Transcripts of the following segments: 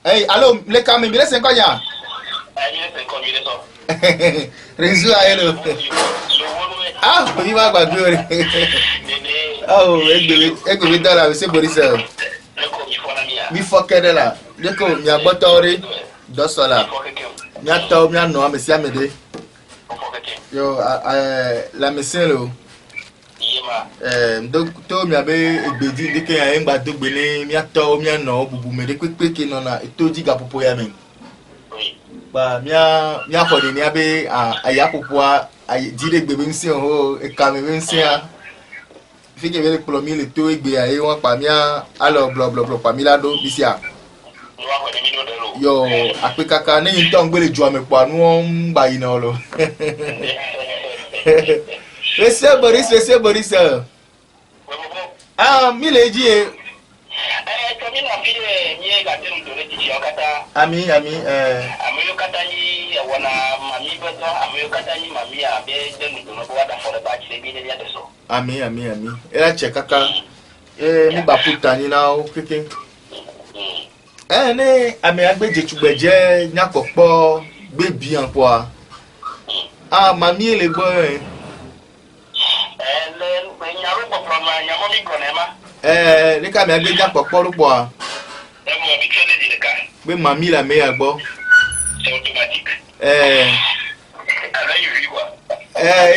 Hey, allô, les caméras, mais c'est quoi ya? Réseau à elle. Ah, oui, ma bagure. Oh, egbe dans la c'est Boris. Mi foke de la. Deko mi agbotori do sola. Mi ato mi ano amesi amede. Yo la mesin lo. Do to mi abe egbeji deke ya engba dogbe ni mi ato mi ano bubu me de pepe ke no na etoji ga popo ya men. Ba mi akode ni abe aya popo a jide gbebe nsin o e ka me nsin a. Fike vele plomi le to egbe ya e won pa mi alo blo pa mi lado bisia. Yo apekaka ne yin ton gbele ju amepo anu on gba yin lo. Monsieur Boris. Ah, mi le ji e. Ami Amoyo kata ni wana mami beto amoyo kata ni mami abe denu dono bo da fore ba chile bi ne ya deso. Ami. Era che kaka. Mi ba puta ni na o keke. Ne ami agbeje tugbeje nya popo gbe bi an po a. Ah, mami le gbo e. Le nyaro popo ma nyamo mi konema. Ni ka mi agbeje nya popo lu po a. Mo bi kele di ka. Gbe mami la me agbo. C'est automatique. Alors il quoi.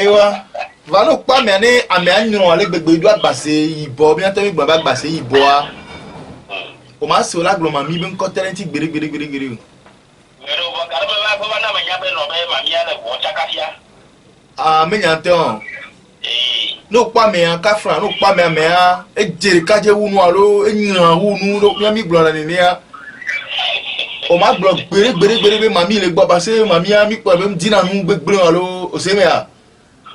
Ewa. Va no pa me ni ami anyo ale gbegbe du agbase ibo bi an to mi gba agbase ibo a. O ma se o la glo mami bi nko talent gbere. Pero bo karba ba na ma nyabe no be mami ala bo chakafia. Ah, me nyanton. No pa me an kafran, no pa me a e jere kaje wunu alo e nyan wunu lo mi glo na ni a. O ma glo gbere be mami le gbo ba se mami a mi po be dina nu gbegbe alo o se me a.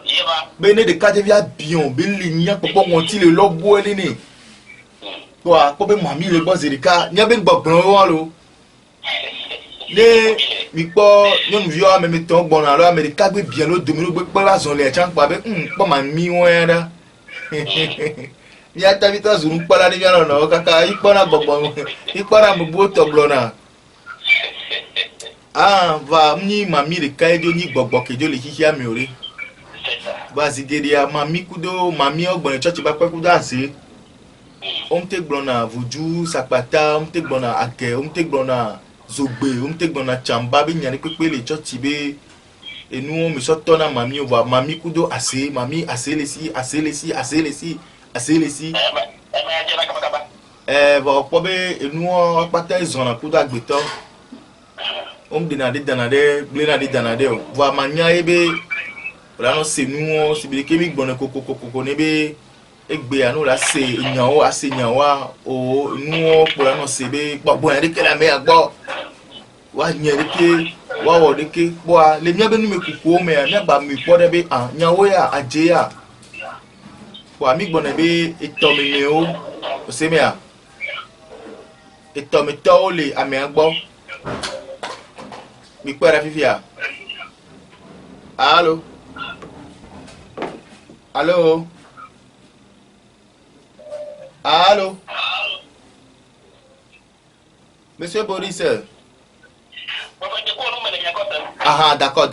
Yeba. Be ne de kaje via bion be le nyan popo won ti le logbo ele ni. Wa ko be mami le gbo zerika nya be gbo gbon wa lo. Ne mi po nyonu vio a me me ton gbon alo America gbe bien lo domino gbe pe la zon le chan pa be po mami won era. Ya ta vi to zuru pa la ni via no kaka ipo na gbogbo ipo na gbogbo to glona. Ah, va ni mami le kai do ni gbogbo kejo le hihia mi ore. Ba zigeria mami kudo mami ogbon church ba pe kudo ase. Omte glona vuju sapata, omte glona ake, omte glona zogbe, omte glona chamba bi nyani pepe le church be enu mi soto na mami o va mami kudo ase, mami ase lesi. Va opo be enu apata izona kudo agbeto. Dina de blena de danade o. Va manya ebe la no se nu si bi ke mi gbona koko ne be egbe anu la se nyan o ase nyan wa o nu po la no se be gbogbo en de ke la me agbo wa nyen de ke wa wo de ke bo a le mi be nu me kuku o me a ba mi po de be an nyan wo ya aje ya wa mi gbona be ito mi ne o se me a ito mi to o le ame agbo mi pera fifia. Allô. Monsieur Boris. Ah, d'accord.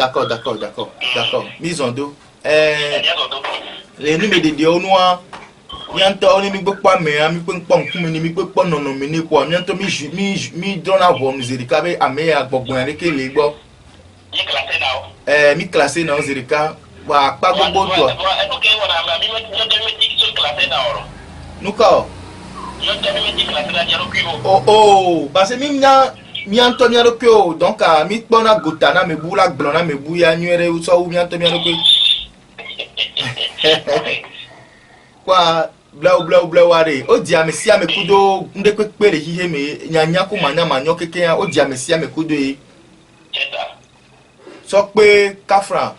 Mise en dos. Les numéros de Dieu noir. Mianto oni mi gbo me mi pe npo nkun mi pe po nono mi ni ko mianto mi drona wo mzerika be ame agbogbo yan ke le gbo. Yi classé now. Mi classé na zerika wa pa gbogbo to. Nuka. Oh, parce mi mianto mi arokyo donc mi pona gotana me bula glona me buya nyere so mianto mi arokyo. Kwa bla ware o di amesi amekudo nde kwekpere hihe me nyanya ku manya manyo keke ya o di amesi amekudo e so pe kafra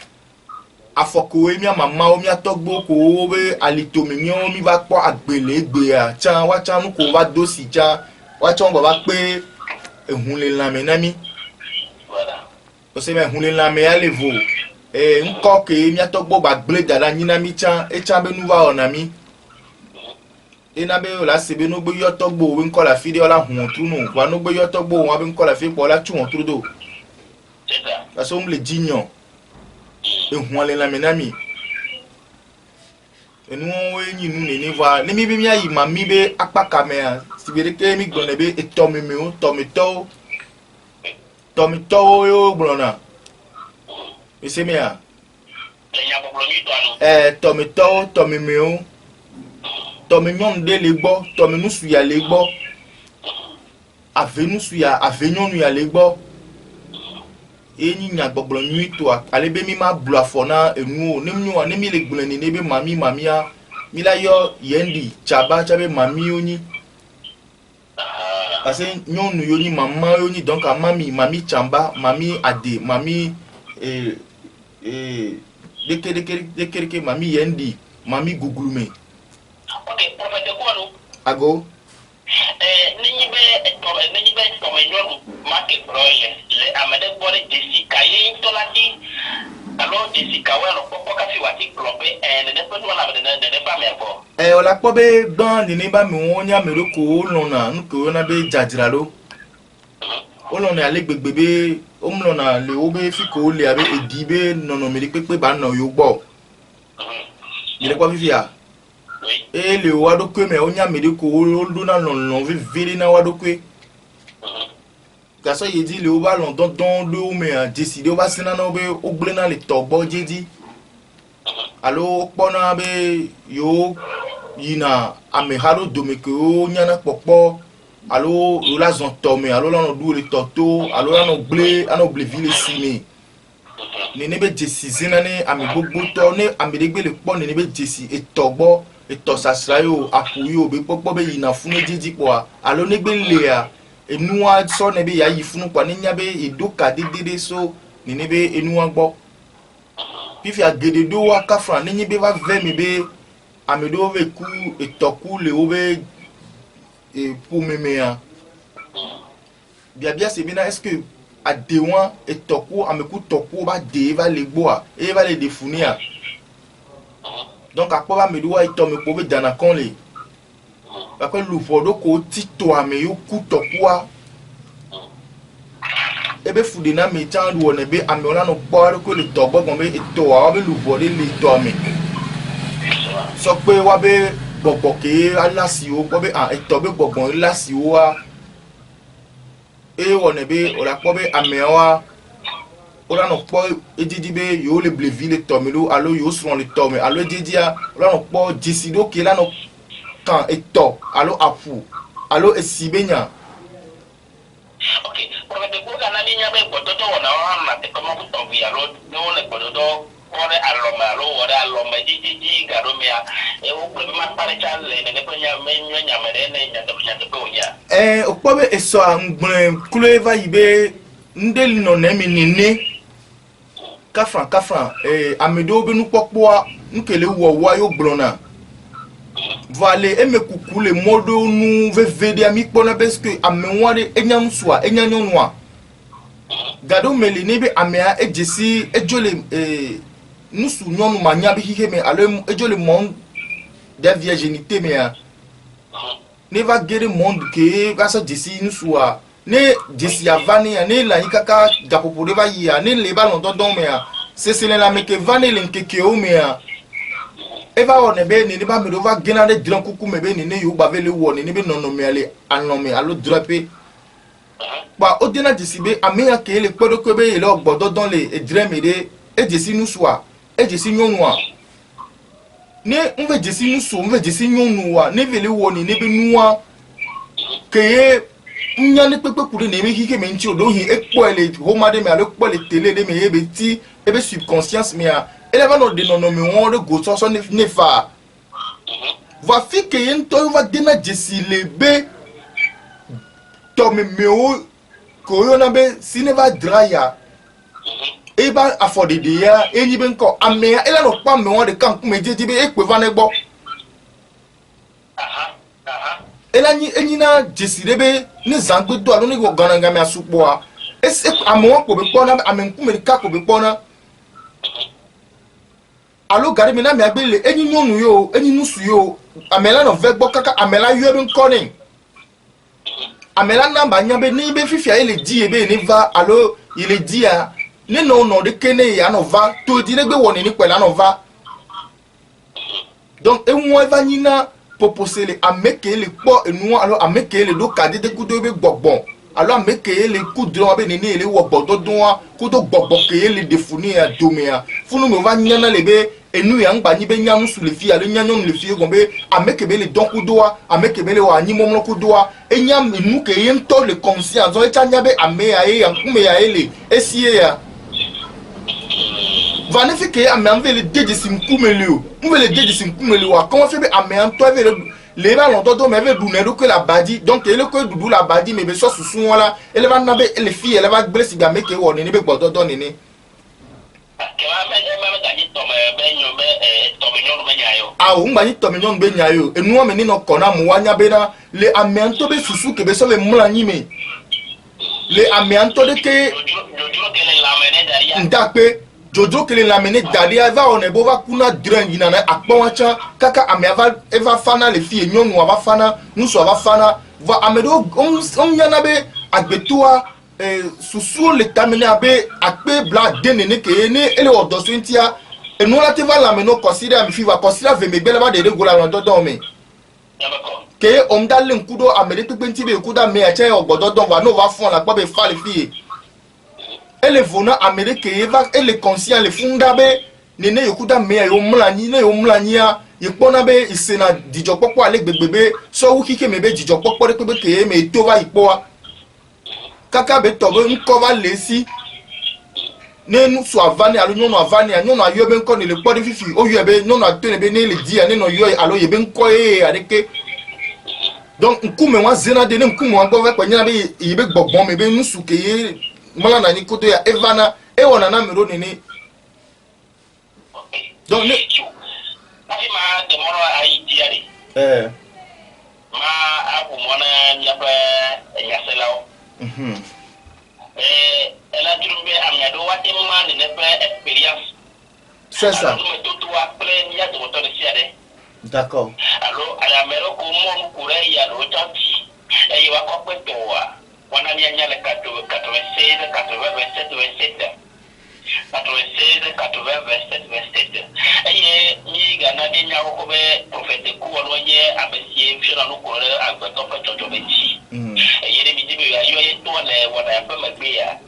afoko emi mama o mi atogbo ko we alito mi o mi ba po agbele egbe a chan wa chan ko wa dosi chan wa chan baba pe ehun le lame na mi o se me ehun le lame ya levo nko ke mi atogbo ba gbele dada nyina mi chan e chan be nu wa ona mi ena be la sebe no gbe yotogbo we nko la fi de ola hun tunu wa no gbe yotogbo wa be nko la fi po la tu won turu do c'est ça parce que on le dignon e hun le la menami enu we nyi nu ne ni va ni mi bi mi ayi ma mi be apa kamea sibere ke mi gbon be etomi mi o tomi to yo blona ese mi a tomi mi o tomi nyon de le gbo tomi nu su ya le gbo avenu su ya avenyon ya le gbo enyi nya gbogbo nyi to ale be mi ma blu afona enu o ni mi ni mi le gbon ni be mami a mi la yo yendi chaba chabe mami oni parce que nyonu yo ni maman yo ni donc mami chamba mami ade mami de mami yendi mami gugulume ok prophète quoi ago ni be to me nyonu market projet le amade bore desi kaye to la di alors desi kawe lo popo ka fi wati klopé ne de ponu la de ba me bo ola po be gan ni ba mi won nya me ko lona nko na be jajira lo o lona ale gbegbe be o mlona le o be fi ko le abe edi be nono me pepe ba no yo gbo ile kwa vivia e le wa do kwe me o nya me ko o do na lon vi na wa do kwe gaso ye di le o ba lon don do me a décider o ba sina na o be o gble na le togbo jeji alo pona be yo yina amehalo domeko nyana popo alo la zon tome alo la no du le toto alo la no ble ville sini ni ne be décision na ne ami gbogbo to ne ami de gbe le po ni ne be déci etogbo etosasrayo apuyo be popo be yina funu jeji po alo ne gbe le a enuwa so ne be ya yi funu po ni nya be edoka dedede so ni ne be enuwa gbo pifi agede do wa kafra ni be va ve mi be amedo ve ku etoku le obe pour memea bia se bina est-ce que adewan etoku ameku toku ba de va le gboa e va le defunia donc akpo ba medo wa ito me po be dana kon le ba ko lu fodo ko tito ame yo ku toku a ebe fude na me chandu wona be ame ona no po ko le togbo gon be ito a be lu fodo le to ame sọ pé wá be gbogbo ke alasi o po be eto be gbogbo alasi o wa e wona be o la po be ame wa o la no po edidi be yo le bleville tomelo alo yo son le tome alo edidi a o la no po disido ke la no kan eto alo afu alo esibenya ok prophète ko kana ni nya be gbododo wona wa na te komo ku to bi alo no le gbododo ore aloma jiji garomia e o ko ma pare chale ne ko nya menyo nya mere ne nya to ko nya okpobe eso angbon kuleva yibe ndeli no na mi nini kafran amedo be nu popo nkele wo yo blona vale emekuku le modo nu vevede ami pona parce que amenware enyam soa enyanonwa gado meli ne be amea ejesi ejole nusu nyonu manya bi hihe me alo ejole monde de virginité me ne va gere monde ke gasa jesi nusu a ne jesi avani ne la yikaka gapopore va yi ne le ba london don me c'est la me ke vane le nkeke o me eva on be ni ba me do va gena de dran kuku me be ni ne yo ba vele wo ni be nono me ale anome alo drape ba odena jesi be ameya ke le podo ko be le ogbodo don le edremede e jesi nusu a e jesi nyonwa ne nve jesi nusu nve jesi nyonwa ne vele wo ni ne be nuwa ke nya ne pepe kure ne me hike me nti odo hi ekpo ele homa de me ale ekpo le tele de me ebe ti ebe subconscience me a ele va no de no me won de go so ne fa va fi ke ento va de na jesi le be to me o ko yo na be sineva draya eba afode de ya enyi be nko amea ele no pa me won de kan ku me jeje be ekpe va ne gbo enyi na jesi de be ni zangbe do alo ni go gananga me asupo a ese amon ko be pona amenku me ka ko be pona alo gari me na me agbele enyi nyonu yo enyi nusu yo amela no ve gbo kaka amela yo be nkoni amela na ba nya be ni be fifia ele di ebe ni va alo ile di a ni no no de kene ya no va to di le gbe woni ni pela no va donc e won eva nyina proposele ameke le po enu alo ameke le do kade de kudo be gbogbon alo ameke le kudo abe ni ni le wo gbododun a kudo gbogbo ke le defuni a domea funu me va nyana le be enu ya ngba nyi be nyanu su le fi alo nyanyon le fi gombe ameke be le don kudo a ameke be le wa nyi momlo kudo a enyam enu ke yen to le conscience o echa nya be ame ya e yankume ya ele esie ya vanifike ame anvele deje simkumeli o mvele deje simkumeli wa comment fait ame anto vele le ba lon dodo me ve dunero que la badi donc ele ko dudu la badi me be so susun wala ele va na be ele fi ele va gbele sigba meke wo ni be gbododo ni ni ah o ngba ni tominyon be nyayo enu o me ni no kona mu wanya be na le ame anto be susu ke be so be mula nyi me le ame anto de ke ndape jojo kele la mene dalia va on ebo va kuna dren yina na akponcha kaka ame eva fana le fie nyonu ava fana nuso ava fana va amedo on yana be agbetua susu le tamene abe akpe bla denene ke ne ele odo sentia enu la te va la meno consider mi fi va consider ve me bele ba de gola ron dodo me ke on dale nkudo amede pe penti be kuda me ache ogbododo va no va fon la gba be fa le fie ele vona Amérique eva ele conscient le funda be nene yokuda me yo mlani ne yo mlani ya yipona be isena dijo popo ale gbegbebe so wu kike me be dijo popo de pe ke me to va ipo wa kaka be to be nkova lesi nenu so avani alo nyono avani nyono ayo be nko ni le podi fifi o yo be nyono atene be ne le dia neno yo alo ye be nko adeke donc nkume wa zena de ne nkume wa gbo ve kwa nyina be yibe gbogbon me be nusu ke ye mala na ni koto ya evana e wona na mero nini donc ne afi ma de moro ai diari ma abu mona nyapa yaselao ela trumbe amya do wate ma ne pe experience c'est ça tout après nya to to siade d'accord allo ala mero ko mo kure ya do tanti e wa ko peto wa wana ni nyale 96 87 27 96 87 27 eye ni gana de nya ko be prophète ku won ye abesie fira no ko re agbeto pe jojo beji eye de bi dibe ya yo ye to le wana ya pe magbe ya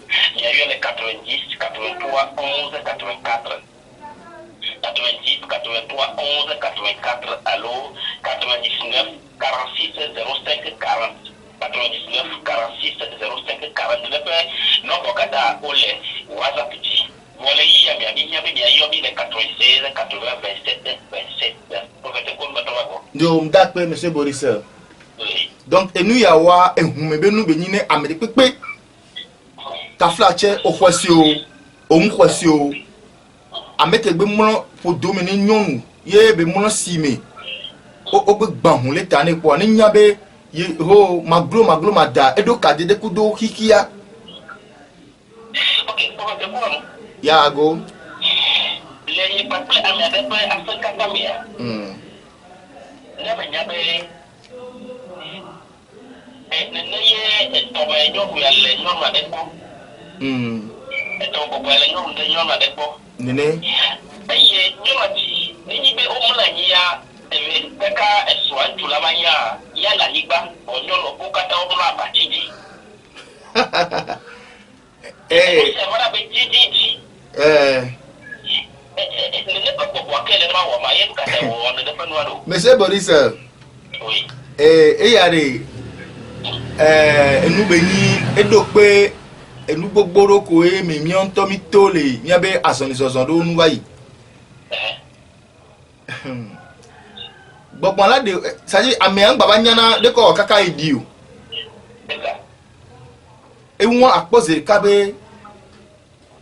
ya yo le 90 83 11 84 90 83 11 84 allo 99 46 05 40 99 46 05 49 non bokata ole WhatsApp ji wala yi ya mi ya bi ya yo bi le 96 80 27 27 prophète ko mbato wako ndo mdakpe monsieur Boris oui donc enu ya wa ehume be nu be nyine amede pepe ka flache o kwesi o mkwesi o amete gbe mo po domini nyonu ye be mo sime o gbe gbahun le tani po ni nyabe ye ho maglo mada edo kade de kudo hikia okay prophète ko ya go le pape amede pe afrika tamia ne ba nyabe ne ye to ba nyoku ya le nyoma de ko to ko ba le nyoma de nyoma de ko nene eye nyoma ti ni be o mla nya e ka eso antula manya ya la ligba onyolo ko kata o mla ba tiji e wala be tiji ne pa ko kwa kele ma wa ma ye kata o ne pa no ado monsieur Boris oui yare enu be ni edo pe enu gbogboro ko e mi mi on to mi to le nya be asoni soson do nu bayi gbogbo la de saji ame an baba nyana de ko kaka idi o e won apose ka be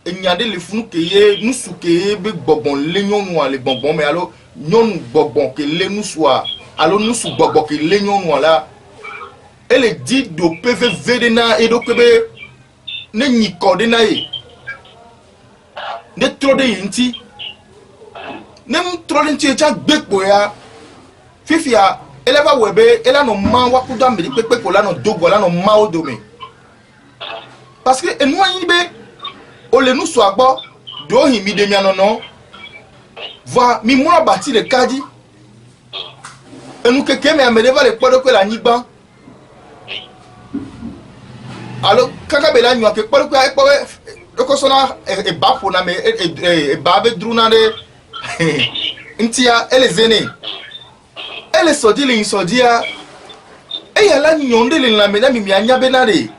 enyade le funu ke ye nusu ke be gbogbon le nyonu ale gbogbon me alo nyonu gbogbon ke le nusu a alo nusu gbogbo ke le nyonu la ele di do pvv de na e do kebe ne nyiko de na e ne tro de yinti ne tro de nti e cha gbekpo ya fifia eleva webe ela no ma wa kuda mbili pepe ko la no dogo la no ma o domi parce que enu anyi be o le nu so agbo do hin mi de mi anono va mi mo abati le kadi enu keke me ameleva le podo ko la nyigban alo kaka be la nyu ke podo ko e po ko sona e ba fo na me e ba be druna de ntia elezene ele sodi le sodia e ya la nyonde le la me na mi anya be na re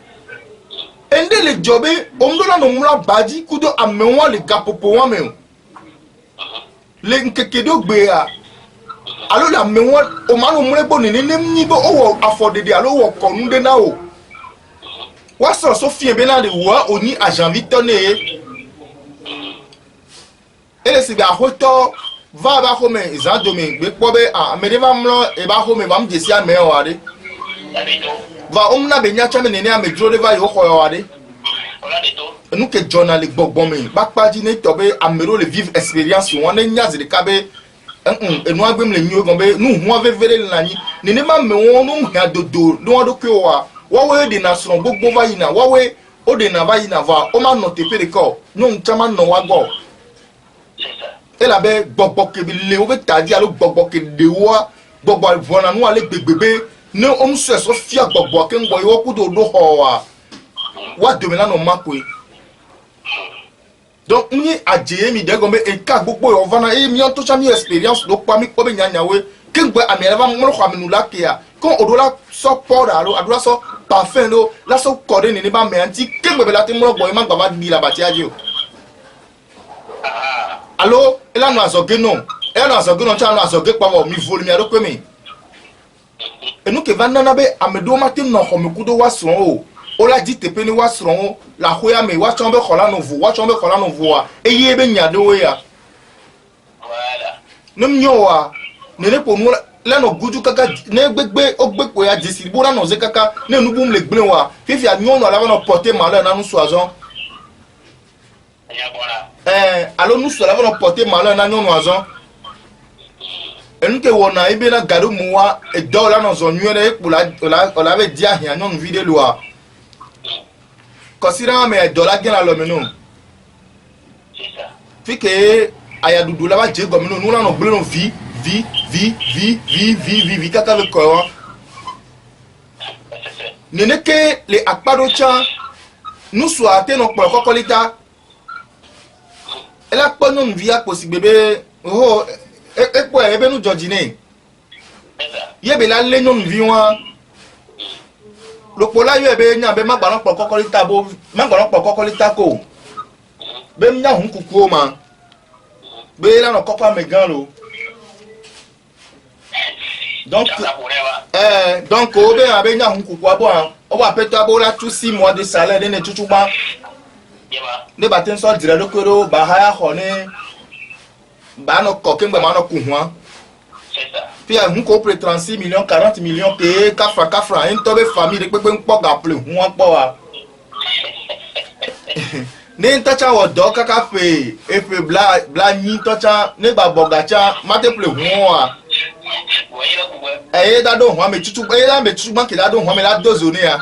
ende le jobe omdola no mura baji kudo amenwa le gapopo wa me le nkekedo gbe a alo la menwa o ma no mure bo ni ni bo o afodede alo wo konu de na o wa so fie be na de wa oni agent Victor ne ele se ba hoto va ba ko me za do me gbe po be a me de va mlo e ba ko me ba mjesi a me o ade va omna be nya chame ne ne a me dro de va yo ko o ade nous que journal le gbogbo me ba paji ne to be amero le vivre expérience won ne nya zire ka be enu agbem le nyu gombe nu hu avevere le nani ne ne ma me won nu ha dodo no do ke wa we de na so gbogbo va yi na wa we o de na va yi na va o ma no te pe de ko nu nchama no wa go e la be gbogbo ke bi le o be tadi alo gbogbo ke de wa gbogbo vona nu ale gbegbebe ne o mu so fia gbogbo ke ngbo yo ku do ho wa de me na no makwe donc ni adje mi de gombe e ka gbogbo yo vana e mi on to chami experience do pa mi ko be nyanya we ke ngbe amiela va mo ko aminu la ke ya ko odola so powder alo adola so parfum lo la so code ni ba me anti ke ngbe be la ti mo gbo e ma gba ma di la ba ti aje o allo ela no azoge no cha no azoge pa mo mi volume ado pe mi enu ke va nana be amedo ma tim no ko mi kudo wa so o ola dit te peni wa sron la hoya me wa chambe khola no vo wa eye be nya do ya voilà nem nyowa ne ne po nu la no guju kaka ne gbegbe ogbepo ya disi bo na no ze kaka ne nu bum le gble wa fifi anyo no la va no porter malheur na nu soazon allo nu so la va no porter malheur na nyo no azon enu ke wona ibe na gado muwa e do la no zo nywere po la ve dia hian no video lo considérant mes dollars gain à l'homme non c'est ça fait que aya dudu là va dire comme nous là on brûle vie kaka avec quoi ne que les akpadocha nous soit té non pour kokolita elle a pas non vie à possible bébé oh et quoi et ben nous jodine yebe la le non vie wa lo pola yo ebe nya be magbaran po kokolita bo magbaran po kokolita ko be nya hun kuku o ma be la no kopa megan lo donc donc o be abe nya hun kuku abo an o wa peto abo la tout 6 mois de salaire de ne tutuba ne baten so dire do koro ba haya ho ne ba no koke ngba ma no ku huan c'est ça puis on compte 36 millions 40 millions que 4 francs une tobe famille de pepe npo ga ple hu won po wa ne ntacha wo do kaka fe efe bla yin tocha ne gba bogacha mate ple hu wa da do hu me tutu da me tutu ban ke da do hu me la dozo ne ya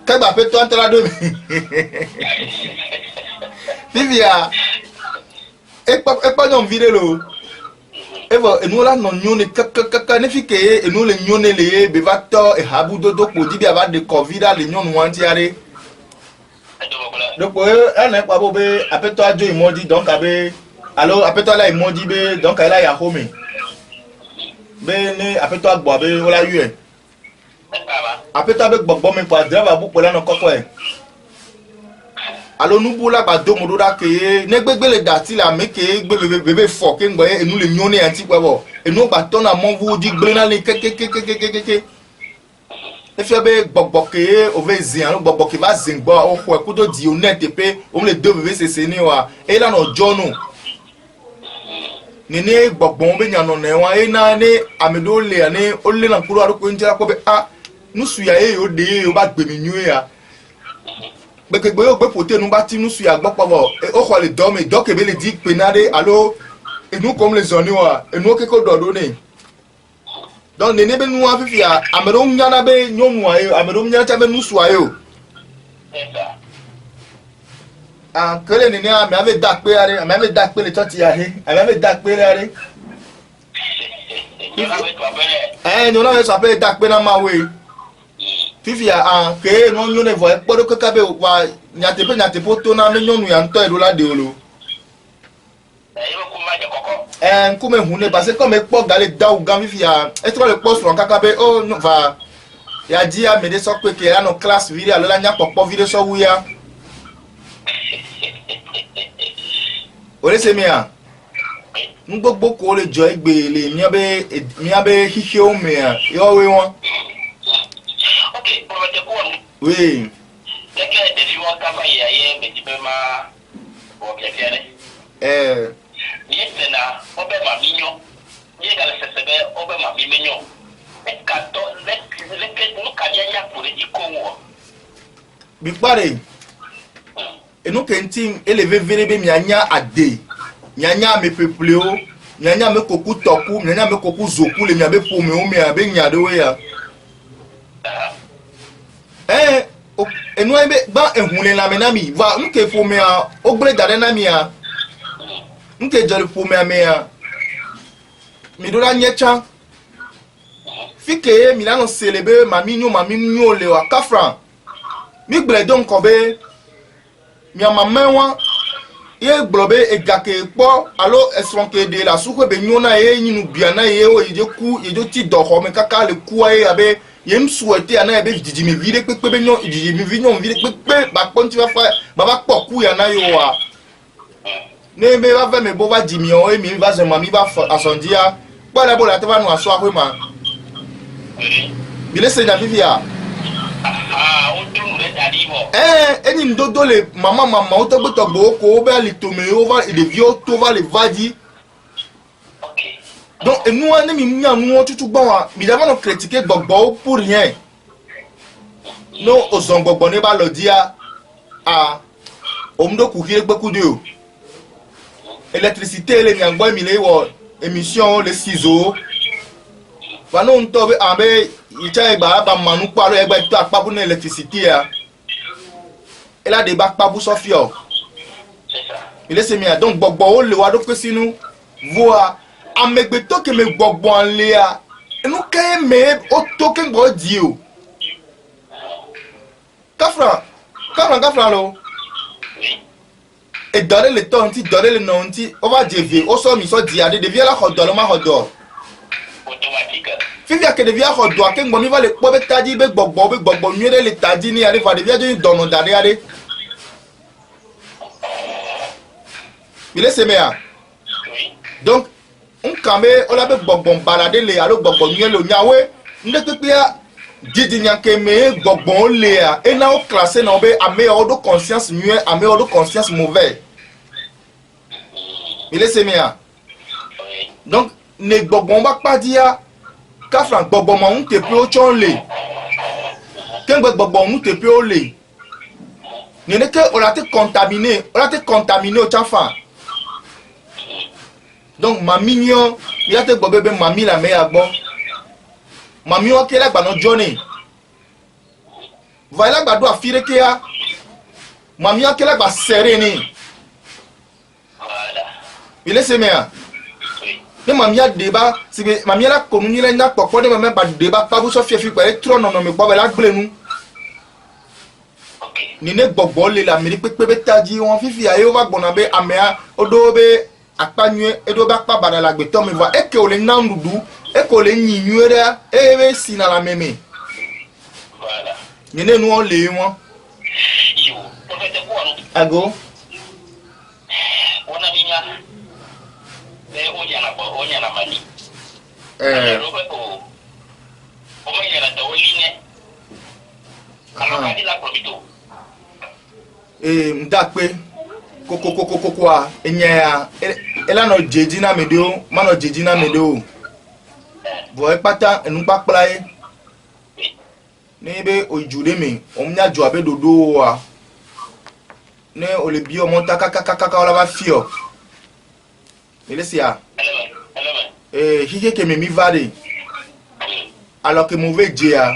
ka gba pe to antara do mi vivia e pa non vide lo Eva enu la no nyone kaka ne fike enu le nyone le be va to e habu dodo ko di bi aba de covid le nyone wanti are donc elle pa bo be apeto ajo imoji donc abe allo apeto la imoji be donc elle ya home be ne apeto agbo abe ola yu e apeto abe gbogbo me pa driver bu pola no koko e allo nu bula ba do modo da ke ne gbegbe le dati la meke gbebe bebe fo ke ngbo enu le nyone anti pa bo enu ba to na mon vu di gbe na le ke e fi be gbogbo ke o ve zin anu gbogbo ke ba zin gbo o ko e ku do di honnête pe o le do bebe se ni wa e la no jonu ni ne gbogbo be nya no ne wa e na ne amedo le ani o le na kuro aruko njira ko be a nu su ya e o de o ba gbe mi nyu ya gbegbe o gbe pote nu ba ti nu su ya gbo po bo o ko le do me do ke be le di penade allo et nous comme les onioa et nous quelque donné donc ne be nous afifi a amero nyana be nyonu ayo amero nyana ta be nous soyo ah kele ni a me ave dakpe are me ave dakpe le toti are me ave dakpe are nous na ça peut dakpe na ma we fifi a ke no nyone vo e podo kaka be wa nyate poto na me nyonu ya nto e do la de olo nkume hune parce que comme ekpo gale daou gami fia et trop le poste on kakabe oh no va ya dia me de so pe ke ya no classe vire alola nya popo vire so wuya ole se mia ngbogbo ko le jo egbe le mi abe hihie o me ya yo we won okay projet ko oui keke de fi won kama ya ye me ti be ma o keke Yesena, obe maminyo. Yega sesebe obe maminyo. Ekato leke nukanyanya kure ikonwo. Bipare. Enu kentim eleve verebe mianya ade. Nyanya me pepleo, nyanya me koku toku, nyanya me koku zoku le miabe pome o me abe nyade we ya. Enu ebe ba ehunle na me na mi, va nke pome a ogbre dare na mi a. Nke jori pome amea mi do la nyecha fike mi la no célébrer mami nyo le wa kafran mi gbre don ko be mi amamenwa ye gbrobe egake po alo esronke de la suko be nyona ye nyinu biana ye o ye ku ye do ti do ho me kaka le ku aye abe ye m souhaiter ana be didi mi vide pepe be nyon didi mi vi nyon vide pepe ba ponti va fa baba poku ya na yo wa ne me va faire me bo va dimio e mi va se mami va asondia bola bola te va no aso ahwe mi le se na vivia o dun le dadi mo eni ndodo le mama o to gbo ko be ali to me over il vio to va le vadi okay donc nous on mi nya nous tutu gbon wa mi da ma no critiquer gbogbo pour rien no ozon gbogbo ne ba lo dia omdo ku kire gbe ku de o électricité les miangboy mi le wo émission les ciseaux va non to be abe icha ba manu paro egbe to apabu na électricité ya et là débat pabu sofio c'est ça il est mi donc gbogbo o le wa do pe sinu voa amegbe to ke me gbogbo an le a enu ke me o to ke gbo di o kafran lo et donner le temps ti donner le nom ti on va dévier au so mi so di ade devient la hodo lo ma hodo automatique fifia ke devient hodo ke ngbo mi va le po be tadi be gbogbo nyere le tadi ni ade va devient de dono dade ade il est semea oui donc on kambe o la be gbogbo balade le alo gbogbo nyere lo nyawe nde pepe a didi nyanke me gbogbo le a e na o classer na be ame o do conscience mieux ame o do conscience mauvais il est semea oui donc ne gbogbo ba padia kafran gbogbo mo un te pe o chon le kengbe gbogbo un te pe o le ni ne ke o la te contaminé o chafa donc mami nyo mi la te gbogbo be mami la me agbo mami o ke la gba no journey va la gba do afire ke ya mami o ke la gba seré ni voilà il est semea oui ne mamia débat si mamia la konu la nya popo de même pas débat pas vous so fie fi pe trop non me gbo la gble nu okay ni ne gbogbo le la mi pepe be taji won fifi aye o va gbona be amea odo be apanue edo ba pa bana la gbe to me va e ke o le nandudu e ko le nyinuere e be sina la meme voilà ni ne nu o le won yo projet ko no ago ona minya le onya na mani robe ko o mo yera do line alo kadi la probito mdape koko a enya ela no jeji na medo ma no jeji na medo bo e pata enu papla e ni be ojude mi omnya jo abe dodo wa ne o le bi o monta kaka ola ba fio Elesia. Hike que me mi vade. Alors que mauvais dia.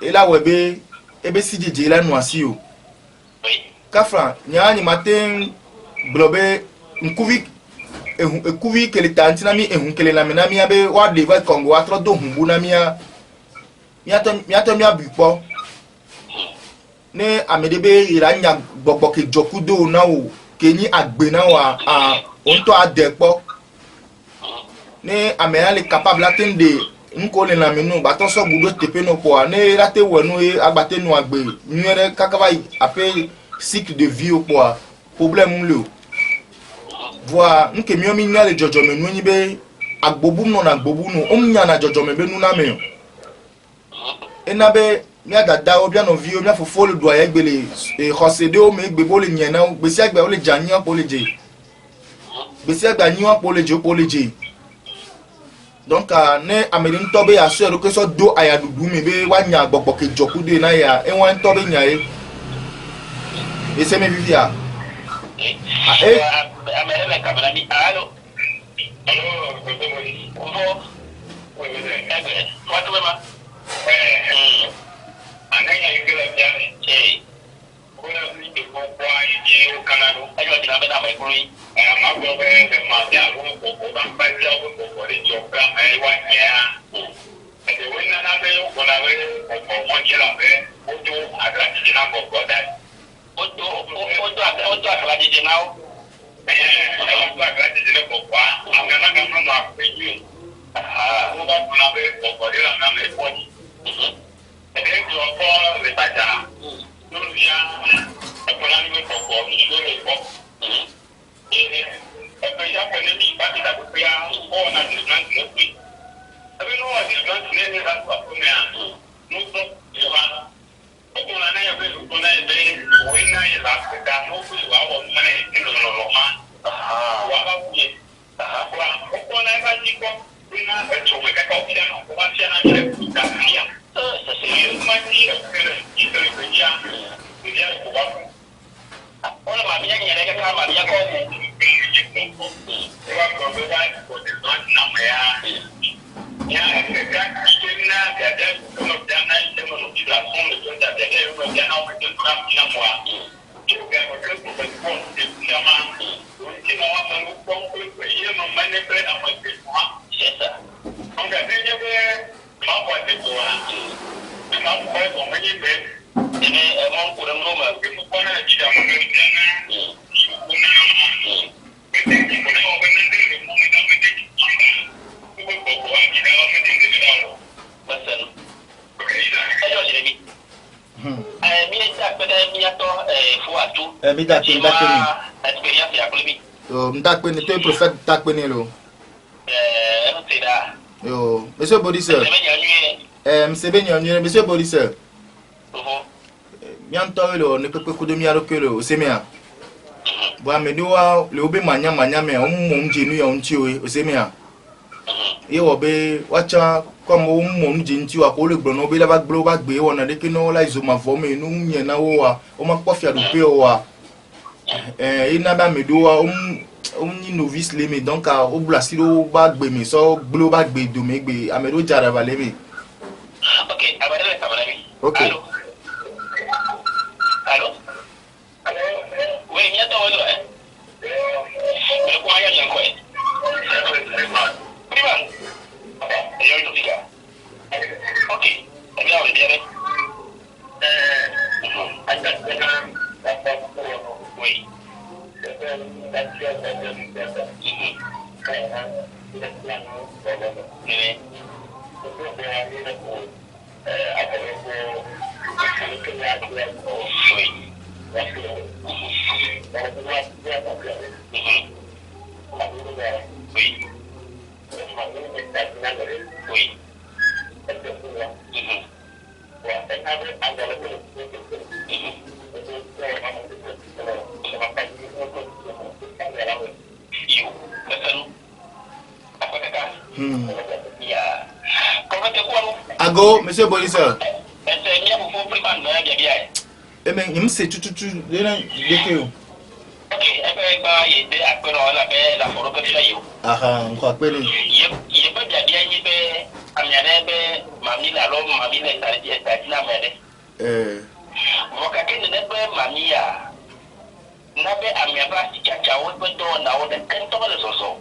Et là webe ebe si jeje la no asio. Kafra nya ni matin blobe nkuvi ekuvi kele tanti na mi ehun kele na mi na mi abe wa deva Congo atro do humbu na mi ato mi abipo ne amedebe iranya gbogbo ke jokudo na o ke ni agbe na wa onto adepo ne amena le capable atende nko le na mi nu baton so budo tepe no po ne rate wonu agbate nu agbe nyere kakava ape cycle de vie po problème le voa nke mi omi nyale jojo me nu nyi be agbobu no na agbobu no omnya na jojo me be nu na me enabe mi adada obi no vi omi afofo le do ayegbele khosede o me gbe bo le nyen na gbesi agba o le janyi o le je gbesi agba nyi o le je donc ne amerin tobe ya so ke so do aya dudu me be wanya gbogbo ke jokude na ya e won tobe nya e se me vivia amele kamera mi alo watu wema ananya ingela jana kuna ni kwa hiyo kanalo ayo dinabe na maikuri magbo be ma ya ko ba ba ya ko le joka wa ya e wena na be ko na be ko mo jela be o to aga ti na ko da o to aga ti na o to aga ti na ko kwa aga na ka ma pe ju o ba ko na be ko le na me ko ni e jo ko le ta ja no ya ko na ni ko ko ni le ko ya ko ni ba ti da ko ya o na ni na ni ko abi no wa ni na ni ni da ko me a no so ya ko na na ya be ko na be o ina ya la ko da no ko wa wo na ni no no ma wa ba ku ye wa ko na ba ji ko ina ba to me ka ko ya no ko ba ya na ni ko da ya so se yo ma ni ko ni ko ya ya ko ba ona ma miya nyere ka ma miya ko wa ko be ba ko de na ma ya ya ka kina ka da ko da na de mo di da ko de da de ko da na ko de ka na mo ko ga ko ko ko ko de na ma ki na wa mo ko ko ye mo ma ne pe na ma ke ma yesa on ga de je be ma ko de ko wa ma ko ko ma ni be ene mo ko de no ma ke mo ko na ji da mo de na ko na mi da ke experience ya kulibi mta pe ni to prophet ta pe ni lo yo monsieur Bodisa msebe nyanyu monsieur Bodisa mi anto lo ne pepe ku do mi aro ke lo semia bo amedoa le obe manya me o mum jinu ya onti o semia ye wo be wacha comme o mum jinti wa ko le gbono be la ba gbo ba gbe wona de kino la izo ma fo me nu nye na wo wa o ma ko fia do pe o wa ina ba medoa o ni novice le me donc o blasiro ba gbe mi so gbo ba gbe do me gbe amedo jara ba le me okay abadele kamera mi okay allo oui mi ato wolo me ko aya nko prima yo yo diga okay ya o dire oui Ago, monsieur Bodisa. Est-ce que mais il me sait tout de que ok ba ye de akpero la be la foro be fiyo aha nko pele ye ba dia dia ni be amyane be mami la lo mami le tari dia tari na mere voka ke ne be mami ya na be amya ba ti chacha wo be do na wo de kan to le soso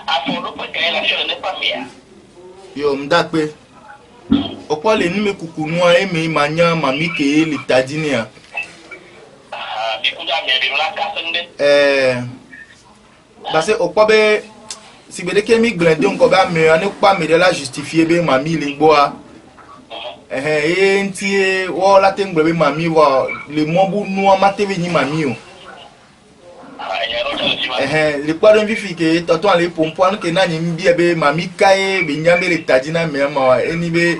aforo pe ke la fiyo ne pa mia yo mdape opo le ni me kukunu a eme manya mami ke le tadini a parce que opo be si be de ke mi glende on ko ba me ani pa me de la justifier be mami le gboa enti wo la tengbe be mami wa le mobu nu amate be ni mami o le kwa vi fi ke tonton ale pompo ke na ni mbi be mami kai be nyambe le tadina me ma wa eni be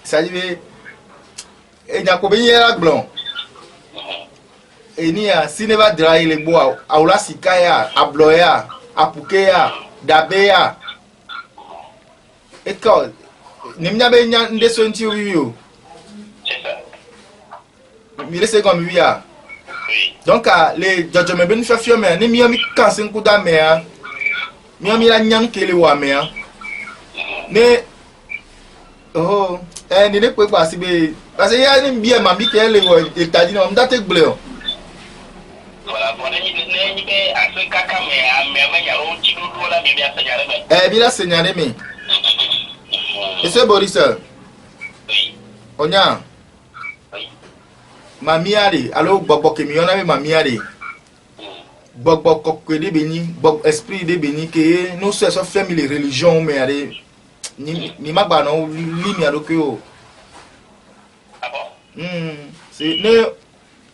sa be enya ko be yera glon eni a sineva drai le bo aula sikaya abloya apukeya dabeya eko nimnya be nya ndeso nti wiwo mi laisse comme lui a donc les jojo me ben fafio me ni mi kansin kuda me a mi la nyang kele wa me a ne oh ni ne pe pa si be parce ya ni bi e ma bi ke le wo etadi na mdate gble o voilà bon ni be afrika ka me ya ro ti do la bi ya senyare me bi la senyare me ese Boris onya mamiare alo gbogbo ke mi ona be mamiare gbogbo kokwe de beni gbogbo esprit de beni ke no so family religion me are ni magba no li mi aloke o c'est ne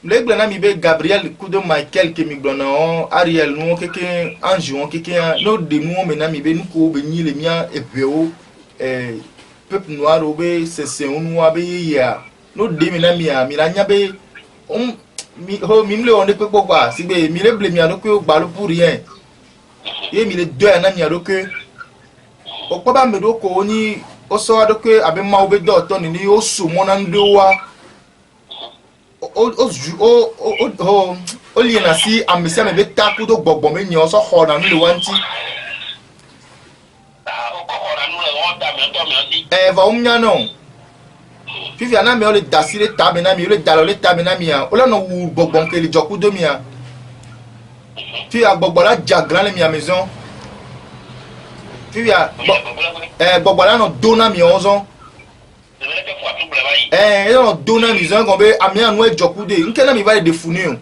le gblana mi be Gabriel kudo Michael ke mi gblana o Ariel no keke ange on keke no de mu me na mi be nuko be ni le mia ebeo peuple noir obe c'est on wa be ya no de mi na mi a mi la nya be mi ho mi mle on de pe gbogba si be mi le ble mi aloke o gba lo pour rien ye mi le do na mi aloke o pa ba me do ko ni o so adoke abe ma obe do to ni o su mo na ndo wa o li na si amese me be ta ku do gbogbo me nyi o so ho na nu le wanti va umnya no fifi ana me o le dasire tabe na mi o le dalo le tabe na mi a o la no wu gbogbo ke le joku do mi a fi agbogbo la jagran le mi a maison fifi a gbogbo la no do na mi ozo no do na mi zon go be ami anu e joku de nke na mi va de funi o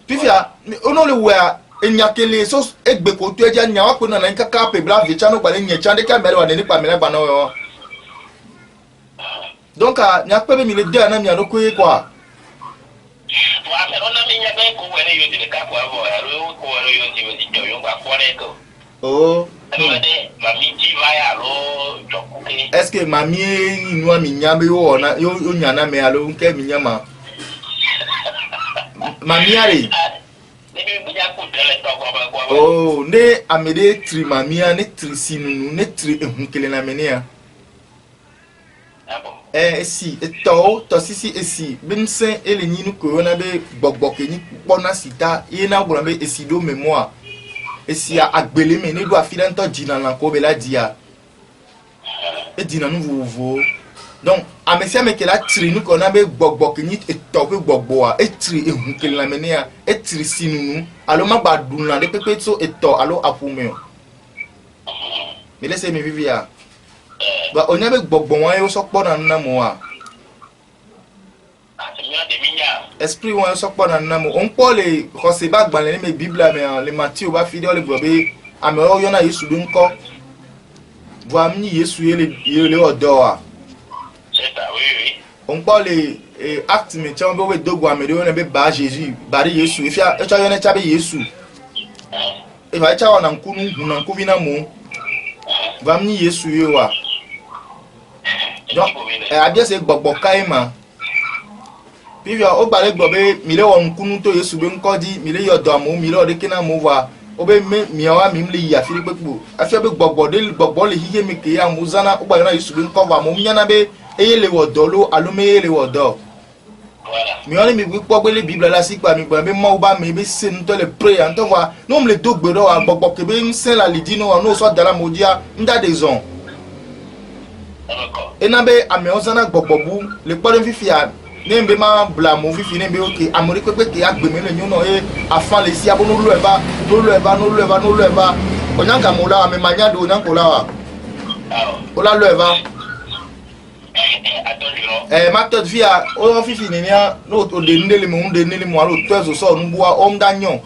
fifi a o no le we a enyakele so egbe ko to eja nya wa ko na nka ka pe bla vicha no gbale nye chande ka mere wa ni pa mere ba no donc nya pe be mi le de na mi anoko e kwa wa se ona mi nya be ko wele yo de ka kwa bo ya ro ko wele yo ti we ti yo kwa kwa re ko oh de mami ti va ya lo joku ke est-ce que mami inu ami nya be yo na yo nya na me alo nke mi nya ma mami are oh ne amede tri mamia ne tri sinunu ne tri ehunkele na menia si to sisi esi bimsen ele nyinu corona be gbogboke ni pona sita ye na gboro be esi do memoire esi agbele me ne do afida nto jina na ko be la dia e dina nu vovo donc amesia me ke la tri nu ko na be gbogboke ni to be gbogbo a e tri ehunkele na menia e tri sinunu alo magba dunna de pepe so eto alo apume me laisse me vivia ba onya be gbogbo won yo so po na mo a esprit won yo so po na mo on po le ko se ba gban le me bible me le Matthieu ba fi de le gbo be ame o yo na Yesu bi nko vo amni Yesu ye le odo a on po le acte me chan be we dogo ame de won be ba Jésus bari Yesu e fia e cha yo na cha be Yesu e va cha na nkunu hu na nkuvi na mo vo amni Yesu ye wa donc abia se gbogbo kai ma pivia o gbale gbobe mi le won kunu to Yesu be nko di mi le yodo amu mi le odekina mu wa o be mi awa mi mle ya firi pepo afia be gbogbo le hiye mi ke ya mu zana o gbale na Yesu be nko wa mu nya na be eyele wodo lo alume eyele wodo mi on mi wi po le bible la si pa mi gba mi mo ba mi be se nto le pray an to wa no me le dogbe do wa gbogbo ke be nse la lidi no no so dala modia nda de zon ena be ame ozana gbogbo bu le pore fifia ne be ma bla mo fifi ne be okay amori pepe ke agbe mi le nyun no e afan le si abonu lu eba no lu eba no lu eba no lu eba onyanka mo la me manya do onyanko la wa o la lu eba ma via o fifi ni ya no o de ndele mo alo to so nu bua o mdanyo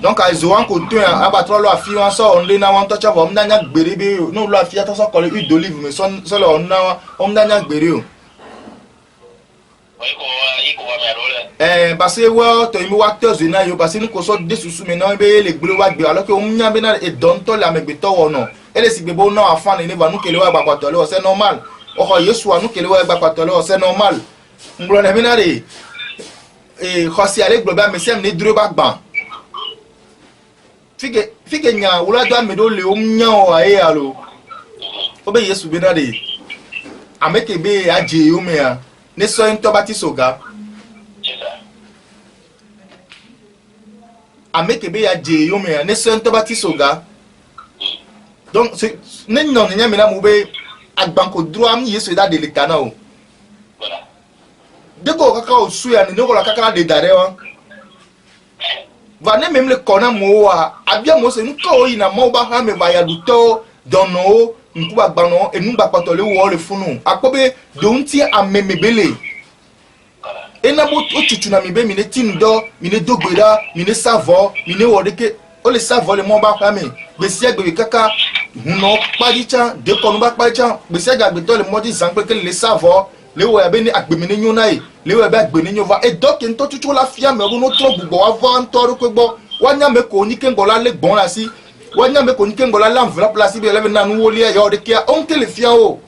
donc a zo an ko to aba tro lo afi wan so on le na wan to cha bo mdanya gbere be no lo afi to so ko le huile d'olive me so lo on na o mdanya gbere o parce que wa to imi wa to zo na yo parce que ko so de susu me na be le gbere wa gbe alors que o mnya be na e don to la me gbe to wo no ele si gbe bo na afan ni ba nu kele wa gba to le c'est normal o yesu anu kele wa gba to le c'est normal nglo na be na re khosi ale gbe ba me sem ni duro ba gban fike nya wula do amedo le o nya o aye alo o be yesu be na de ameke be aje o me ya ne so en to bati soga ameke be aje o me ya ne so en to bati soga donc c'est ne non nya me na mo be agbanko duro am yesu da de le kana o de ko kaka o su ya ni no ko la kaka de dare wa va ne même le kona mo wa abia mo se nka o ina mo ba ha me va ya duto dono nku ba gbano enu ba pato le wo le funu akobe do nti amemebele ena bo otutu na mi be mi ne tindo mi ne dogbera mi ne savo mi ne wodeke o le savo le mo ba ha me be si egbe kaka huno padicha de konu ba padicha be si agbe to le mo di zanpe ke le savo le wo ya be ni agbe mi ne nyunai le wo ya be agbe ni nyova e doke nto tutu la fia me no tro gbugbo wa vo antoru pe gbo wa nya me ko ni ke ngola le gbon la si wa nya me ko ni ke ngola la envelope la si be le na nu wo le ya o de kia on ke le fia o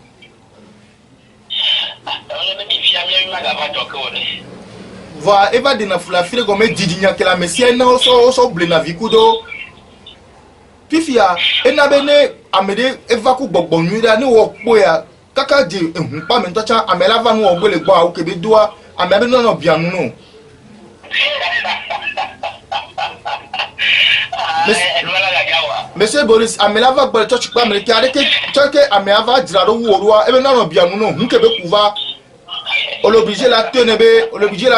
va eva de na fula fire go me didinya ke la mesia na so ble na vikudo fifia ena be ne amede eva ku gbogbo nyura ni wo po ya kaka di ehun pa me ntocha amela va nu ogbele gbo awu kebe duwa amebe no bianu no Monsieur Boris amela va gbo church pa me kare ke choke amela va dira ro woruwa ebe no bianu no hun kebe kuva olobije la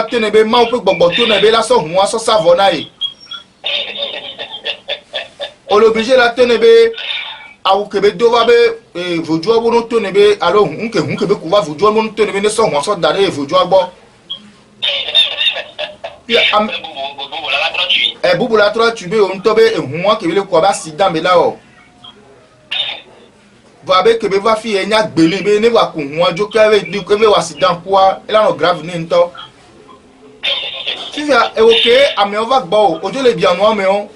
tenebe ma o pe gbogbo to na be la so hun aso savo na e olobije la tenebe awu kebe do va be voju obo no to nebe alo hun kebe ku va voju obo no to nebe ne so hun so dare voju agbo bubu la tro tu be on to be hun wa kebe le ko ba si dan be la o va be kebe va fi enya gbele be ne wa ku hun ajo kebe di kebe wa si dan kwa e la no grave ni nto fifia e oke ame o va gbo ojo le bi anu ame o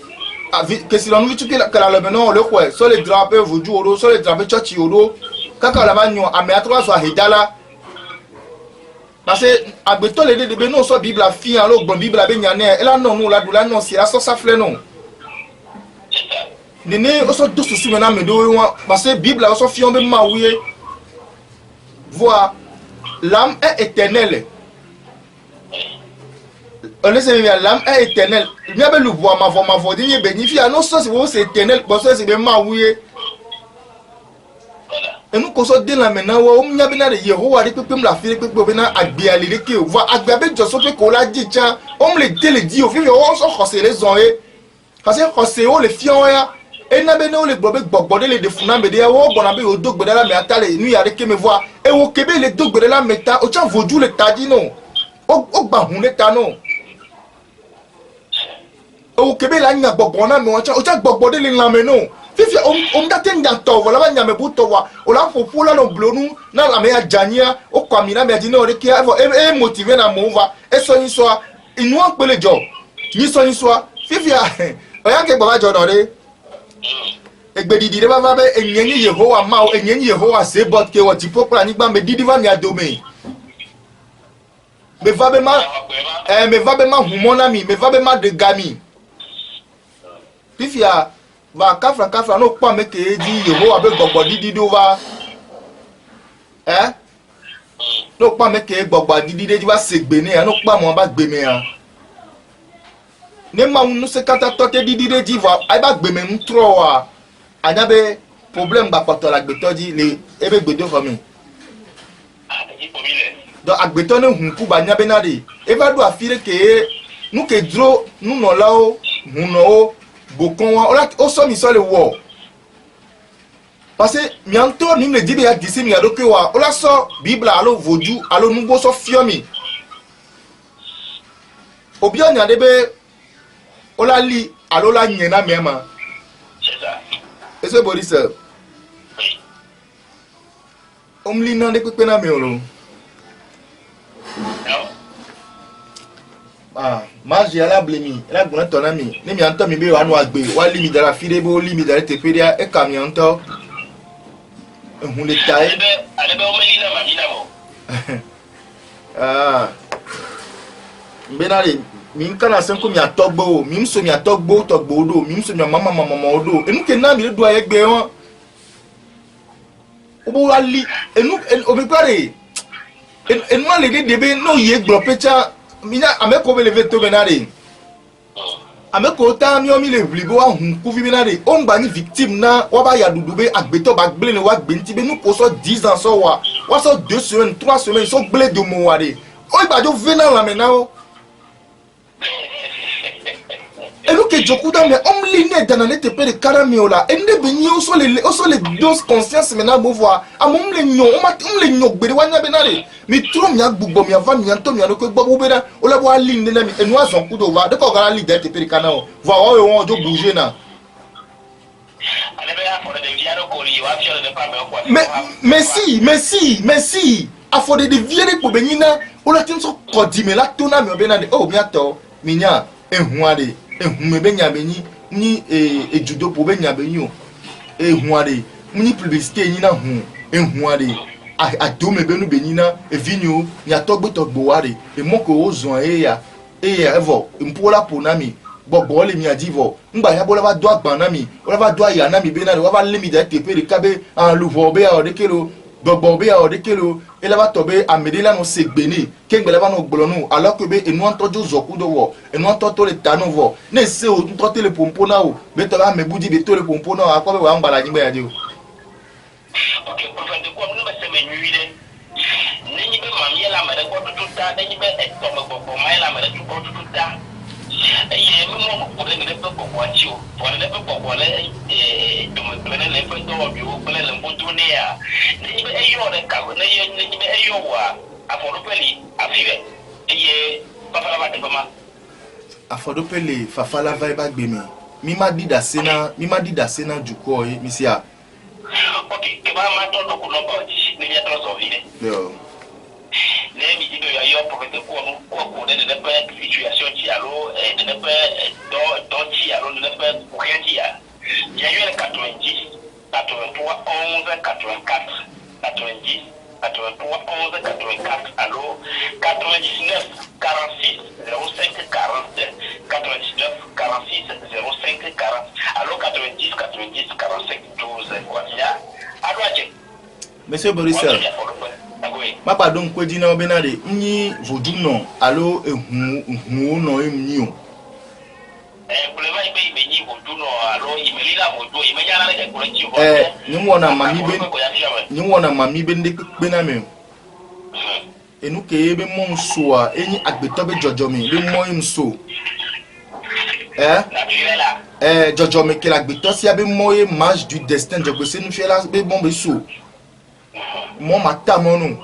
que si l'on veut que la maintenant le quoi sur les drapeaux vous jouez sur les drapeaux tchotchi oro kaka la va nyon ame atwa so hidala parce que agbeto le de be non so bible a fi an lo gbon bible be nyane e la non no la do la non si la so sa fle non nene o so do so su na me do won parce que bible o so fi on be ma wiye voir l'âme est éternelle. On laisse l'âme est éternelle. Il y a le bois, ma voix, il y a bénéfice. Non, ça c'est éternel. Parce que c'est bien ma oui. Et nous, quand on dit là maintenant, on y a bien les héros, avec peu la fille, peu bien à bien les qui voient à bien de ce qu'on a dit, tiens, on me le dit au fil, on s'en c'est les oreilles. Parce que c'est les filles, et n'a bien les bobés, les défounas, mais des héros, on a bien au dos de la métal, et nous, avec qui me voit. Et au Québec, les dos de la métal, au tient vos joues, les tadino. Au bahou, les tano. Au Québec, la nya bobona me wacha o cha bobode le lame no fifi o mdate ndanto wala ba nya me buto wa o la fo pula no blonu na la me ya jania o kwamina me adina o re kia e motiver na mo va e so yin so inu an pele jo ni so yin so fifi o ya ke baba jo do re egbedidi re baba be enyenyi Yehowa ma o enyenyi Yehowa se bot ke wo ti popula ni gba me didi va mi adome me va be ma humona mi me va be ma de gami fifia va kafra no pa me ke di Yehowa be gbogbo didi do va no pa me ke gbogba didi de va segbe ne no pa mo ba gbe me ya ne ma unu se kata to te didi de va ai ba gbe me ntro wa anya be problème ba poto la gbe to di le ebe gbe do for me donc agbeto ne hunku ba nya be na de e va do afire ke nu ke dro nu no la o huno o bokon wa o so mi so le wo parce que mianto ni le dibe ya disi mi adoke wa o la so bible alo voju alo nugo so fiomi obi onya de be o la li alo la nyena mema c'est ça ese boris omli na de pepe na me olo mas j'ai la blemi la bonne ton ami ne mi anto mi be wa no agbe wa li mi dara fide bo li mi dara te pedia e ka mi anto ehun le tai ale be o meli na ma mi na mo mbenare mi kana sen ko mi atogbo mi mso mi atogbo togbo do mi mso mi mama odo enu ke na mi le do ayegbe won obo wa li enu obi pare enu ale de debe no ye gbo pecha mina ameko be leve to benare ameko ta mi o mi le blibo wa hun ku vi benare o ngba ni victime na wa ba ya dudu be agbeto ba gble ni wa gbe nti be nu ko so 10 ans so wa so 2 semaines 3 semaines so gble de mo wa de o gba jo vena la mena o elu ke jokuda me omli ne dana ne te pere karamiola ende be nyi o so le dos conscience mena bo voir amom le nyo o ma le nyo gbere wa nya benare mi tro mi agbugbo mi ava mi anto mi anoko gbogbo beda o le bo ali ne na mi enu azon kudo va de ko gara li de te pere kana o va o won jo bouger na ale be ya for de viaro ko ri wa fiore de pa me ko merci afode de viere ko benyina o la tin so kodime la tona mi obena de o mi ato mi nya ehuade ehun be nya benyi ni ejudo po be nya benyi o ehuade ni publicité yin na hu ehuade adome benu benyina evinyo ya togbo ware emoko ozon eya evo impola ponami gbogbo le mi adivo ngba ya bola ba do agban na mi ola ba do aya na mi be na wa ba le mi de tepe de kabe an luvo be o de kelo gbogbo be o de kelo ele ba to be amede la no segbeni kengbe la ba no gbolonu alors que be enu antojo zoku do wo enu antoto le tanu vo ne se o ntote le pompo na o be to ba mebuji be to le pompo na akọ be wa ngba jingbe ya de o ok professeur de ko no be se me nyuire ni be mamie la mare ko tuta ni be to me gbogbo mai la mare ko tuta ye mo ko de ne pe ko wachi o to ne pe ko le to me plene le pe to bi o plene le mbutu ne ya ni be eyo de ka ne ye ni be eyo wa afodopeli afibe ye papa la ba de mama afodopeli fafala vai ba gbe mi ma dida sena juko e mi sia ok ke ba ma to do ko no ba ni ya to so vide yo ne mi dido ya yo profete ko de pe situation ti alo de pe do ti alo de pe ko ti ya yo le 90 83 11 84 90 83 11 84 alo 99 46 05 40 99 46 05 40 alo 90 90 45 12 quoi ya alo aje monsieur Borisel ma pardon ko di na obenare nyi voduno alo ehun no emni o problema ibe nyi voduno alo imelila vodu imenya na ke ko chi ho ni wona mami be nde pe na me enu ke be mo nso a enyi agbeto be jojo mi be mo imso jojo me ke agbeto si abe mo e match du destin jogo se nu fiela be bon be so mo mata mo no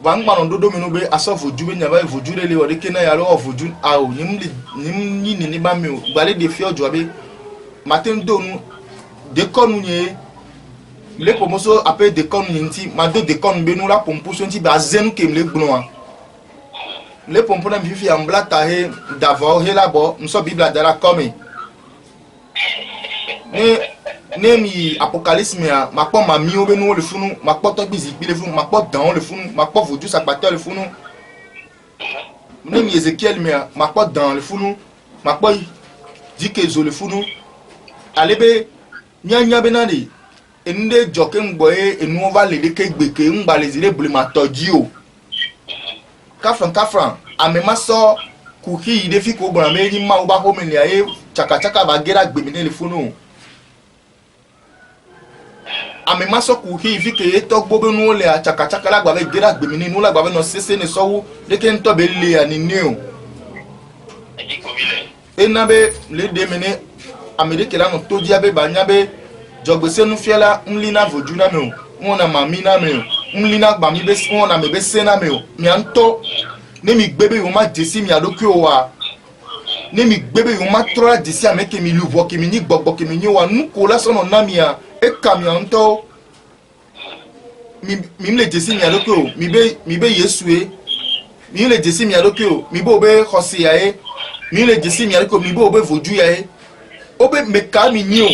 wan gba no dodo mi no be asofu ju be nya ba voju le o de kena ya lo voju a o nim ni ba mi o gbale de fi ojo be matin do nu de konu nye le pomoso appel de konu nti ma do de konu be nu la pompo so nti ba zenu kem le gbon le pompo na mi fi ambla ta he davo he la bo nso bibla dara come Nemi apocalypse mea makpo mami o benu le funu makpo to gbizi bi le funu makpo dan le funu makpo voju sakpateur le funu nemi Ezekiel mea makpo dan le funu makpo dikezo le funu alebe nyanya benade ende joke ngboe enu va le de ke gbeke ngba le zile blema toji o kafran ame maso kuki ide fi ko gbara me ni ma uba ho mi aye chaka ba gera gbe mi telephone ame maso kuki fi ke to gbobe nu le chaka la gba be gera gbe mi ni nu la gba be no sese ni sowu de ke nto be le ani ni o enabe le de mi ni amerike la no to dia be ba nya be jogbese nu fiela nlina voju na me o won na mami na me o nlina gba mi be won na me be se na me o mi anto ne mi gbebe yo ma desi mi adoke o wa ne mi gbebe yo ma tora desi ameke mi luvo ke mi ni gbogbo ke mi ni wa nu ko la so no na mi a e ka mi anto mi le desi mi adoke o mi be yesu e mi le desi mi adoke o mi bo be khosi ya e mi le desi mi adoke o mi bo be voju ya e obe meka mi ni o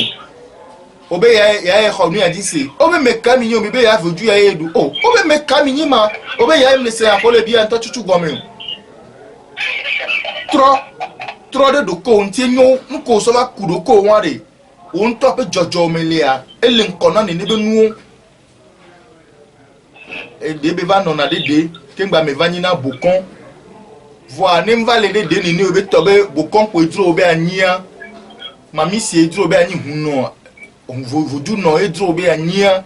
obe ya khonu ya disi obe meka mi ni o mi be ya voju ya e du o obe meka mi ni ma obe ya me se akole bi an to chuchu gomi tro de do ko nti nyo nko so ba kudo ko wan re o nto pe jojo melia ele nkona ni be nu e de be va non na de kengba me va nyina bokon voi ne mva le de ni obe tobe bokon ko dro obe anyia mami si edro obe anyi huno vodu no edro obe anyia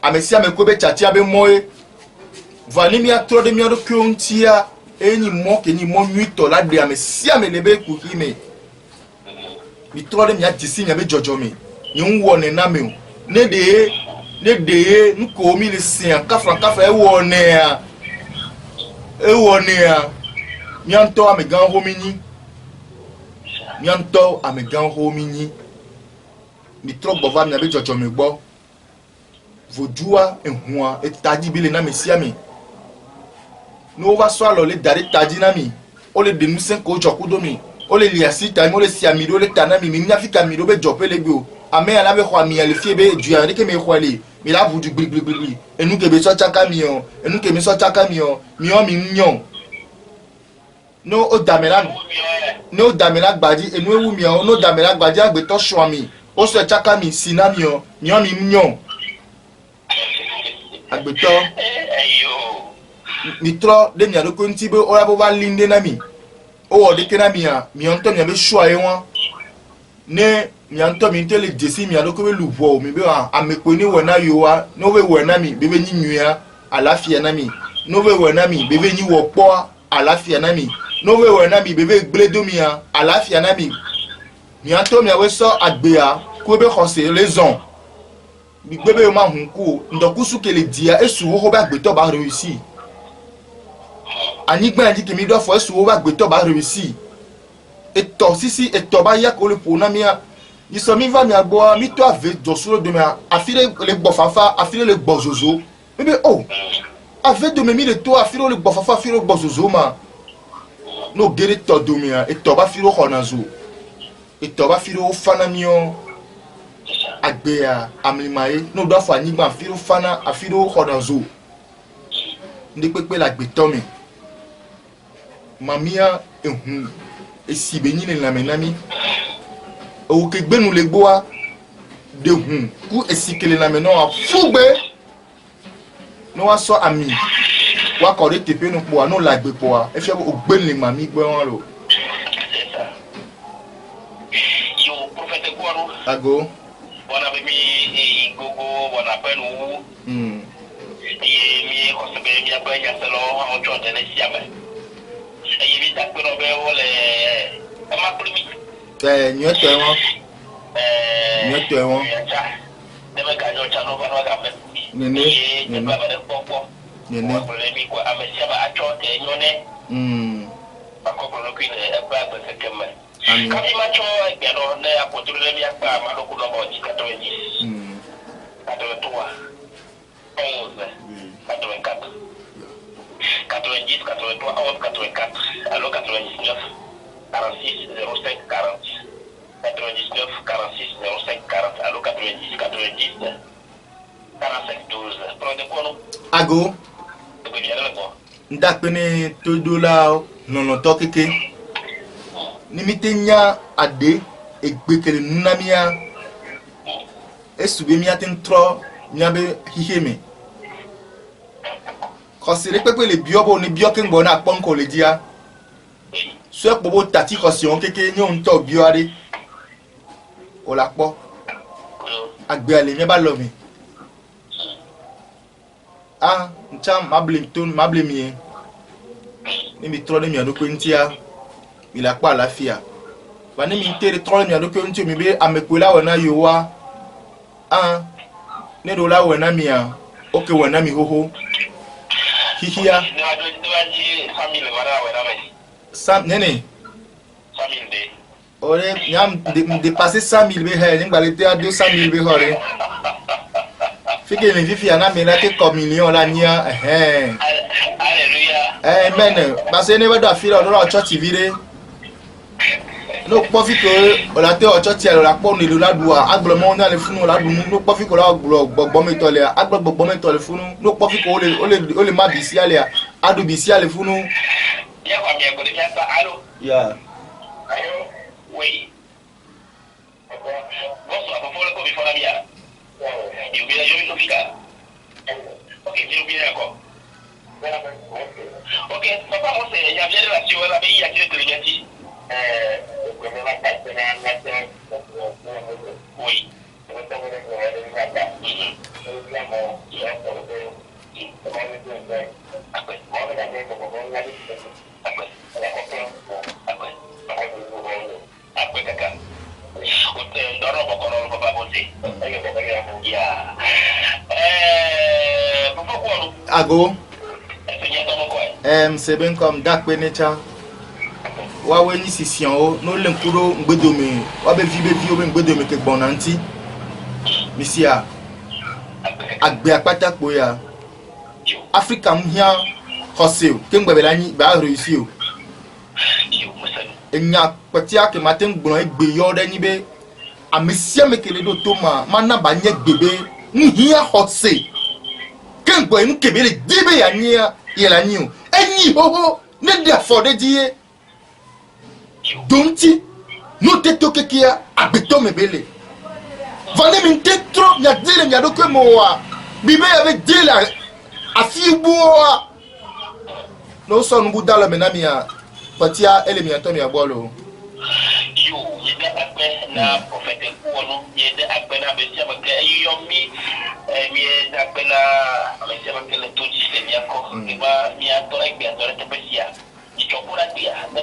amesi ameko be chati abe moe vani mi atro de mi ado kiontia eni mo ke ni mo nyito la de amesi amelebe kuki me mi tro de mi atisi mi abe jojo mi ni nwo ne na me ne de nko mi le sin kafra e wo ne a mi anto amegan ho mi ni mi anto amegan ho mi ni mi tro bova mi abe jojo mi gbo vodua ehua etaji bile na mesia mi no va so alo le dare taji na mi o le denu sen ko joku do mi o le liasi time o le si ami do le tana mi mi afika mi do be jope le gbe o ame ala be kwa mi le fie be du ya ke me kwa le mi la vudu gbigbi enu ke be so chaka mi o enu ke mi so chaka mi o mi nyon no o damela gbaji enu ewu mi o no damela gbaji agbe to so mi o so chaka mi sina mi o mi nyon agbeto mitro de mi adoko nti be ora bo ba linde na mi o wo de ke na mi a mi onto mi be sho aye won ne mi onto mi tele desi mi adoko be luvo mi be amepo ni we na yo wa no we we na mi be be nyi nwia alafia na mi no we we na mi be be nyi wo po alafia na mi no we we na mi be be gbledo mi a alafia na mi mi onto mi awe so agbe a ko be khose raison gbebe yo ma hunku ndokusu kele dia esu wo ba gbeto ba réussi ani gba ndi kemi do fo esu wo ba gbeto ba réussi eto sisi eto ba ya ko le pona mi a ni so mi va mi agbo mi to ave do suro de mi afile le gbofafa afile le gbozozo bebe oh ave de mi le to afile le gbofafa afile le gbozozo ma no gere to do mi a eto ba filo khonazo eto ba filo fana mi o agbea amlimae no do fa nigba afiro fana afiro khodanzo ndi pepe la gbeto mi mamia ehun esibe nyine la menami o ke gbenu le gboa de hun ku esikele la meno afugbe no wa so ami wa ko de tepe no po no la gbe po e fe o gbenu le mami gbe won lo yo prophète Kwaro ago wana be mi gogo wana penu mi ko se be mi agba ya selo o jo de ne siame e mi ta ko be wole e ma primi nyoto won de be ga jo cha no ba ga be ne ba ba de popo ne ko le mi ko amesia ba acho te nyone akoko no kwine e ba ba se kemme kami macho gano ne apotule mi akpa ma ko no bo ji kato ni kato toa 11 84 90 83 84 alors 99 46 05 40 99 46 05 40 alors 90 90 45 12 prendre quoi ago ndakpene todola nono to keke nimitenya ade egbekele nunamia esube mi atentro nyabe hiheme Xosi le pepe le bio bo ni bio ke ngbo na pon ko le dia. So pobo tati xosi on keke ni on to bio ade. O la po. Agbe ale mi ba lo mi. Ah, ncham mable mi. Ni mi tro ni mi ado ko ntia. Il a pas la fia. Ba ni mi tere tro ni ado ko ntia mi be amekwela wona yowa. Ah, ne do la wona mi a. Okay wona mi hoho. Hihia. Sam nene. Ore nyam dépasser 100 000 be he ngba le te a 200 000 be hore. Fike mi fifi ana me la te comme million la nia Alléluia. Amen. Parce ne ba da fi lo lo church vire. No po fi ko o la te o church e la po ni lo la dua agbo mo na le funu la du no po fi ko la gbogbo me to le agbo gbogbo me to le funu no po fi ko o le ma bi si ale adu bi si ale funu. Ya kwa mi ko de ya allo. Yeah. Ayo. Oui. Bonsoir, vous pouvez communiquer avec la il y a eu une fille. Ok, je viens d'accord. Ok, papa, moi, il y a bien de la sur la pays, il y a qui de l'égalité. Oui. Après, caca. Ago. C'est bien comme Dakwe Necha. Wawe ni sission o no lenkuro ngbedomi wabe vibe vi o ngbedomi ke bonanti. Misia. Agbe apata po ya. Africa mhia hosel ke ngbebela ni ba réussir. Enya patia ke matin gbon egbe yo de ni be amesia mekele do toma mana ba nye gbebe nhia hose ke ngbo en kebele dibe ya nia yela ni o enyi hoho ne de afode die donti no te to kekia abeto mebele vane min te trop nya dile nya do ke moa bibe avec dile afiboa no so nu budala menamia patia elemi to mi abolo yo yede akpe na prophète kuono yede akpe na besia make yomi mi yede akpe na besia make le toji se mi ako ba mi ato egbe ato te besia ichokura dia na